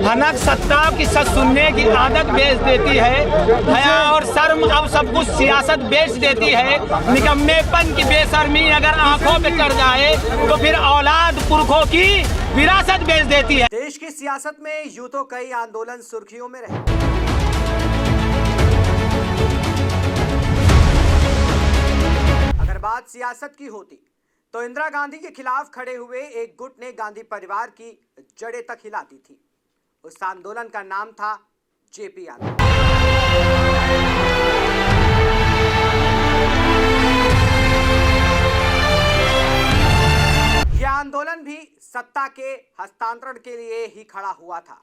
भनक सत्ता की सच सुनने की आदत बेच देती है। हया और शर्म अब सब कुछ सियासत बेच देती है। निकम्मेपन की बेशर्मी अगर आंखों पे चढ़ जाए तो फिर औलाद पुरखों की विरासत बेच देती है। देश की सियासत में यूं तो कई आंदोलन सुर्खियों में रहे। अगर बात सियासत की होती तो इंदिरा गांधी के खिलाफ खड़े हुए एक गुट ने गांधी परिवार की जड़ें तक हिला दी थी। उस आंदोलन का नाम था जेपी आंदोलन। यह आंदोलन भी सत्ता के हस्तांतरण के लिए ही खड़ा हुआ था।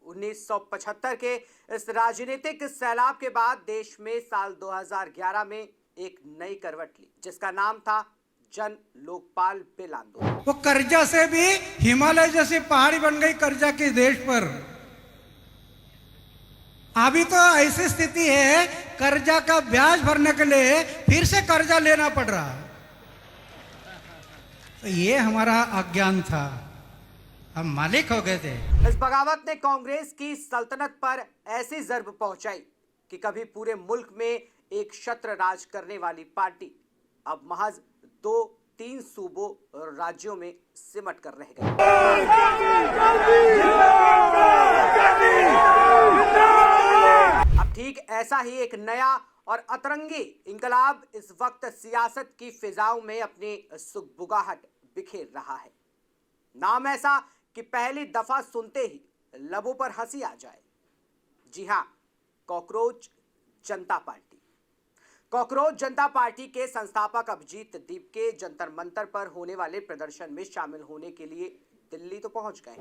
1975 के इस राजनीतिक सैलाब के बाद देश में साल 2011 में एक नई करवट ली, जिसका नाम था जन लोकपाल बिल आंदोलन। वो कर्जा से भी हिमालय जैसी पहाड़ी बन गई कर्जा के देश पर। अभी तो ऐसी स्थिति है, कर्जा का ब्याज भरने के लिए फिर से कर्जा लेना पड़ रहा। तो ये हमारा अज्ञान था, हम मालिक हो गए थे। इस बगावत ने कांग्रेस की सल्तनत पर ऐसी जर्ब पहुंचाई कि कभी पूरे मुल्क में एक छत्र राज करने वाली पार्टी अब महज 2-3 सूबों और राज्यों में सिमट कर रह गई। अब ठीक ऐसा ही एक नया और अतरंगी इंकलाब इस वक्त सियासत की फिजाओं में अपनी सुगबुगाहट बिखेर रहा है। नाम ऐसा कि पहली दफा सुनते ही लबों पर हंसी आ जाए। जी हां, कॉकरोच जनता पार्टी। कॉकरोच जनता पार्टी के संस्थापक अभिजीत दीप के जंतर मंतर पर होने वाले प्रदर्शन में शामिल होने के लिए दिल्ली तो पहुंच गए।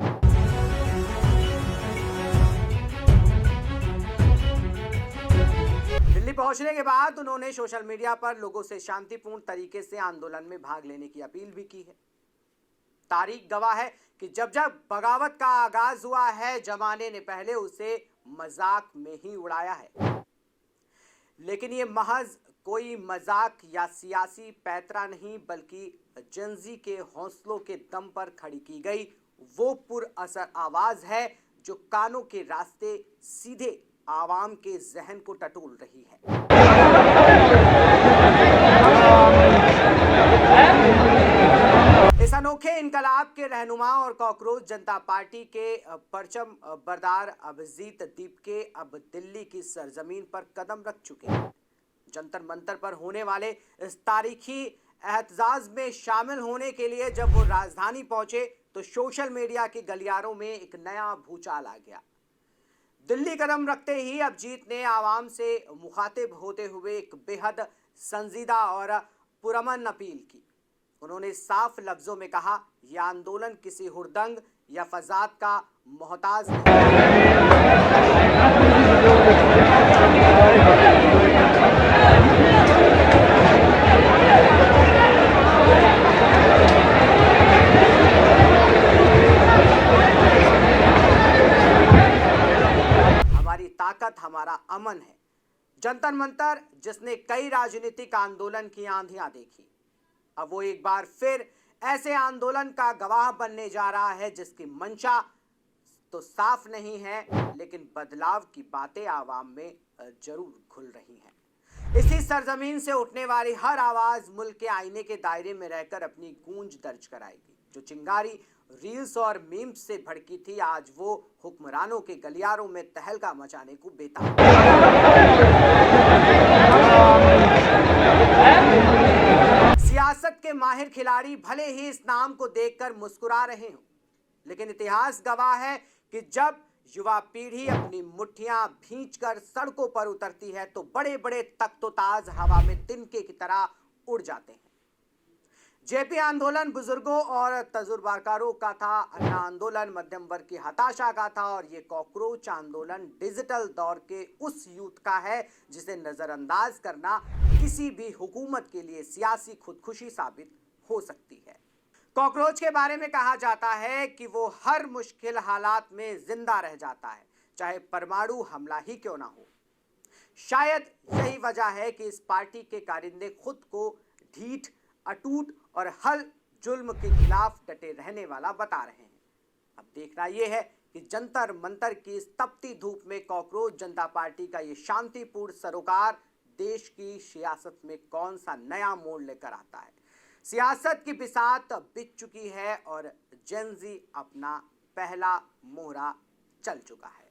दिल्ली पहुंचने के बाद उन्होंने सोशल मीडिया पर लोगों से शांतिपूर्ण तरीके से आंदोलन में भाग लेने की अपील भी की है। तारीख गवाह है कि जब जब बगावत का आगाज हुआ है, जमाने ने पहले उसे मजाक में ही उड़ाया है। लेकिन ये महज कोई मजाक या सियासी पैतरा नहीं, बल्कि जनजी के हौसलों के दम पर खड़ी की गई वो पुरअसर आवाज है जो कानों के रास्ते सीधे आवाम के जहन को टटोल रही है। इस अनोखे इनकलाब के रहनुमा और कॉकरोच जनता पार्टी के परचम बरदार अभिजीत दीप के अब दिल्ली की सरजमीन पर कदम रख चुके हैं। जंतर मंतर पर होने वाले इस तारीखी एहतजाज में शामिल होने के लिए जब वो राजधानी पहुंचे तो सोशल मीडिया के गलियारों में एक नया भूचाल आ गया। दिल्ली कदम रखते ही अभिजीत ने आवाम से मुखातिब होते हुए एक बेहद संजीदा और पुरअमन अपील की। उन्होंने साफ लफ्जों में कहा, यह आंदोलन किसी हुड़दंग या फसाद का मोहताज हमारी ताकत हमारा अमन है। जंतर मंतर जिसने कई राजनीतिक आंदोलन की आंधियां देखी, अब वो एक बार फिर ऐसे आंदोलन का गवाह बनने जा रहा है जिसकी मंशा तो साफ नहीं है, लेकिन बदलाव की बातें आवाम में जरूर घुल रही हैं। इसी सरजमीन से उठने वाली हर आवाज मुल्क के आईने के दायरे में रहकर अपनी गूंज दर्ज कराएगी। जो चिंगारी रील्स और मीम्स से भड़की थी, आज वो हुक्मरानों के गलियारों में तहलका मचाने को बेताब। सियासत के माहिर खिलाड़ी भले ही इस नाम को देखकर मुस्कुरा रहे हों, लेकिन इतिहास गवाह है कि जब युवा पीढ़ी अपनी मुट्ठियां भींचकर सड़कों पर उतरती है तो बड़े बड़े तख्तोताज हवा में तिनके की तरह उड़ जाते हैं। जेपी आंदोलन बुजुर्गों और तजुर्बाकारों का था, अन्ना आंदोलन मध्यम वर्ग की हताशा का था, और ये कॉकरोच आंदोलन डिजिटल दौर के उस यूथ का है जिसे नजरअंदाज करना किसी भी हुकूमत के लिए सियासी खुदकुशी साबित हो सकती है। कॉकरोच के बारे में कहा जाता है कि वो हर मुश्किल हालात में जिंदा रह जाता है, चाहे परमाणु हमला ही क्यों ना हो। शायद यही वजह है कि इस पार्टी के कारिंदे खुद को ढीठ, अटूट और हर जुल्म के खिलाफ डटे रहने वाला बता रहे हैं। अब देखना यह है कि जंतर मंतर की इस तपती धूप में कॉकरोच जनता पार्टी का ये शांतिपूर्ण सरोकार देश की सियासत में कौन सा नया मोड़ लेकर आता है। सियासत की बिसात बिछ चुकी है और जेन ज़ी अपना पहला मोहरा चल चुका है।